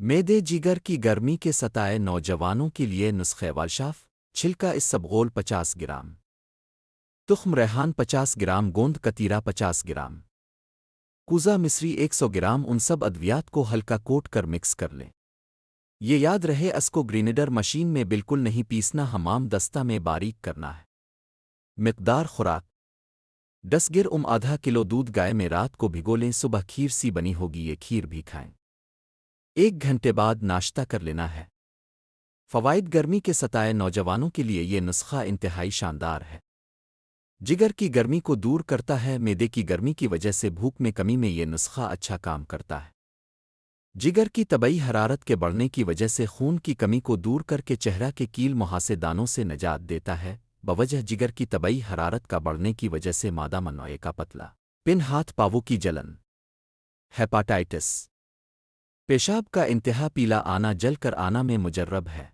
میدے جگر کی گرمی کے ستائے نوجوانوں کے لیے نسخے والشاف چھلکا اسبغول 50 گرام تخم ریحان 50 گرام گوند کتیرا 50 گرام کوزہ مصری 100 گرام ان سب ادویات کو ہلکا کوٹ کر مکس کر لیں۔ یہ یاد رہے اس کو گرینڈر مشین میں بالکل نہیں پیسنا، حمام دستہ میں باریک کرنا ہے۔ مقدار خوراک 10 گر آدھا کلو دودھ گائے میں رات کو بھگو لیں، صبح کھیر سی بنی ہوگی، یہ کھیر بھی کھائیں۔ 1 گھنٹے بعد ناشتہ کر لینا ہے۔ فوائد: گرمی کے ستائے نوجوانوں کے لیے یہ نسخہ انتہائی شاندار ہے۔ جگر کی گرمی کو دور کرتا ہے، معدے کی گرمی کی وجہ سے بھوک میں کمی میں یہ نسخہ اچھا کام کرتا ہے۔ جگر کی طبعی حرارت کے بڑھنے کی وجہ سے خون کی کمی کو دور کر کے چہرہ کے کیل مہاسے دانوں سے نجات دیتا ہے۔ بوجہ جگر کی طبعی حرارت کا بڑھنے کی وجہ سے مادہ منوعے کا پتلا پن، ہاتھ پاؤں کی جلن، ہیپاٹائٹس، پیشاب کا انتہا پیلا آنا، جل کر آنا میں مجرب ہے۔